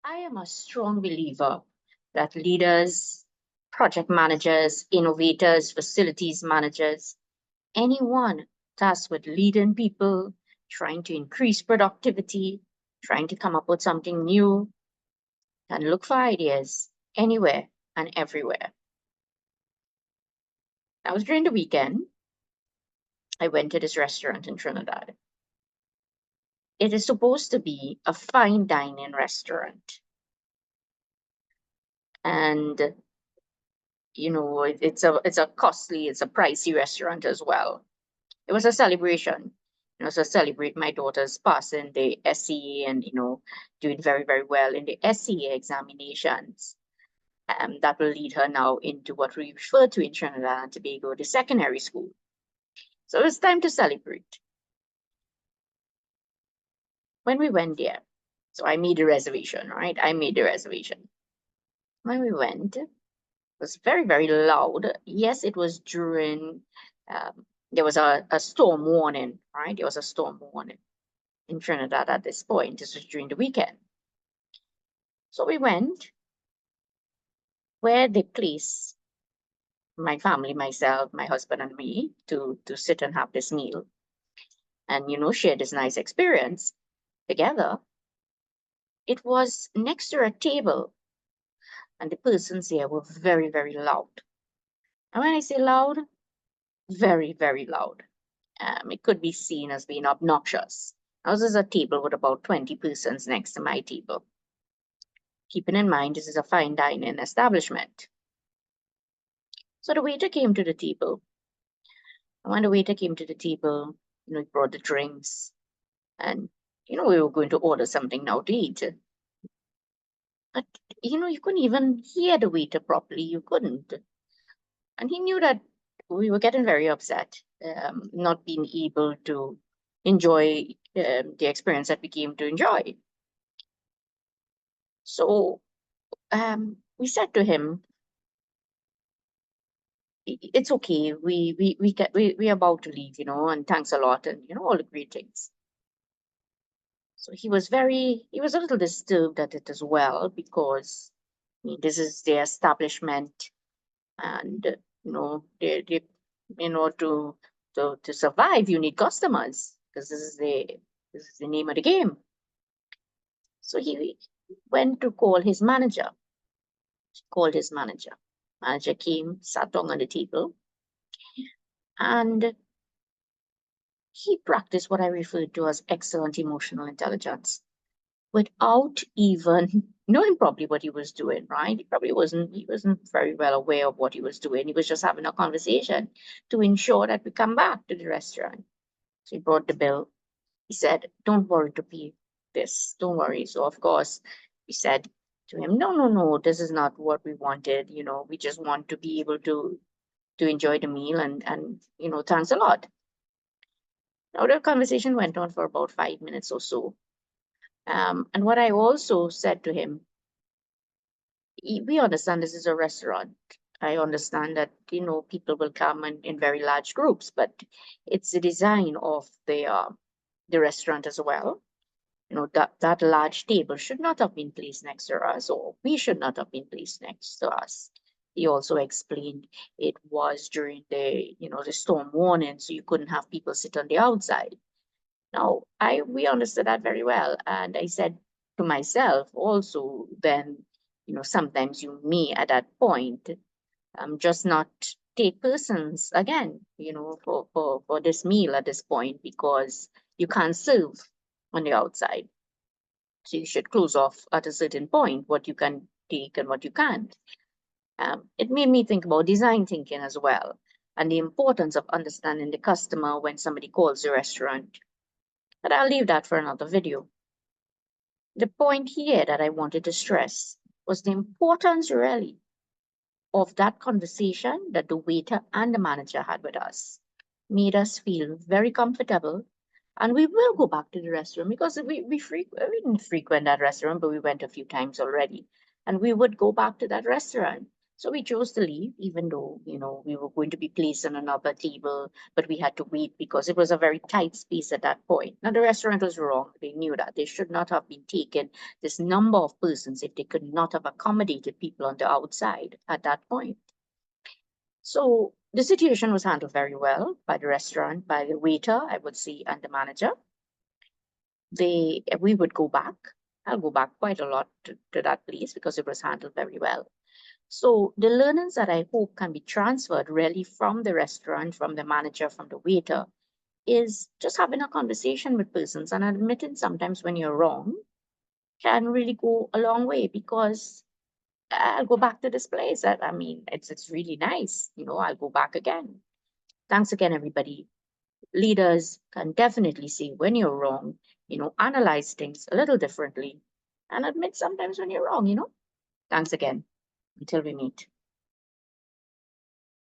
I am a strong believer that leaders, project managers, innovators, facilities managers, anyone tasked with leading people, trying to increase productivity, trying to come up with something new, can look for ideas anywhere and everywhere. That was during the weekend. I went to this restaurant in Trinidad. It is supposed to be a fine dining restaurant. And it's a costly, it's a pricey restaurant as well. It was a celebration, to celebrate my daughter's passing the SCA and doing very, very well in the SCA examinations. That will lead her now into what we refer to in Trinidad and Tobago, the secondary school. So it's time to celebrate. When we went there, so I made a reservation, right? I made the reservation. When we went, it was very, very loud. Yes, it was during, there was a storm warning, right? There was a storm warning in Trinidad at this point. This was during the weekend. So we went where they place my family, myself, my husband, and me to sit and have this meal and, share this nice experience together. It was next to a table, and the persons there were very, very loud. And when I say loud, very, very loud. It could be seen as being obnoxious. Now, this is a table with about 20 persons next to my table. Keeping in mind, this is a fine dining establishment. So the waiter came to the table. And when the waiter came to the table, he brought the drinks. And, we were going to order something now to eat. But, you couldn't even hear the waiter properly. You couldn't. And he knew that we were getting very upset, not being able to enjoy the experience that we came to enjoy. So we said to him, it's okay. We're about to leave, and thanks a lot, and all the great things. So he was a little disturbed at it as well, because this is their establishment, and they to survive, you need customers, because this is the name of the game. So he went to call his manager. He called his manager. Manager came, sat down on the table, and he practiced what I refer to as excellent emotional intelligence without even knowing probably what he was doing, right? He wasn't very well aware of what he was doing. He was just having a conversation to ensure that we come back to the restaurant. So he brought the bill. He said, don't worry to pay this. Don't worry. So of course we said to him, no, this is not what we wanted. We just want to be able to enjoy the meal, and thanks a lot. Now the conversation went on for about 5 minutes or so. And what I also said to him, we understand this is a restaurant. I understand that, people will come in very large groups, but it's the design of the restaurant as well. That large table should not have been placed next to us, or we should not have been placed next to us. He also explained it was during the storm warning, so you couldn't have people sit on the outside. Now, we understood that very well. And I said to myself also, then, sometimes you may at that point just not take persons again, for this meal at this point, because you can't serve on the outside. So you should close off at a certain point what you can take and what you can't. It made me think about design thinking as well, and the importance of understanding the customer when somebody calls the restaurant. But I'll leave that for another video. The point here that I wanted to stress was the importance really of that conversation that the waiter and the manager had with us. Made us feel very comfortable, and we will go back to the restaurant, because we didn't frequent that restaurant, but we went a few times already, and we would go back to that restaurant. So we chose to leave, even though, you know, we were going to be placed on another table, but we had to wait because it was a very tight space at that point. Now, the restaurant was wrong. They knew that. They should not have been taken this number of persons if they could not have accommodated people on the outside at that point. So the situation was handled very well by the restaurant, by the waiter, I would say, and the manager. We would go back. I'll go back quite a lot to that place because it was handled very well. So the learnings that I hope can be transferred really from the restaurant, from the manager, from the waiter, is just having a conversation with persons and admitting sometimes when you're wrong can really go a long way, because I'll go back to this place. I mean, it's really nice. You know, I'll go back again. Thanks again, everybody. Leaders can definitely see when you're wrong, you know, analyze things a little differently and admit sometimes when you're wrong, you know. Thanks again. Until we meet.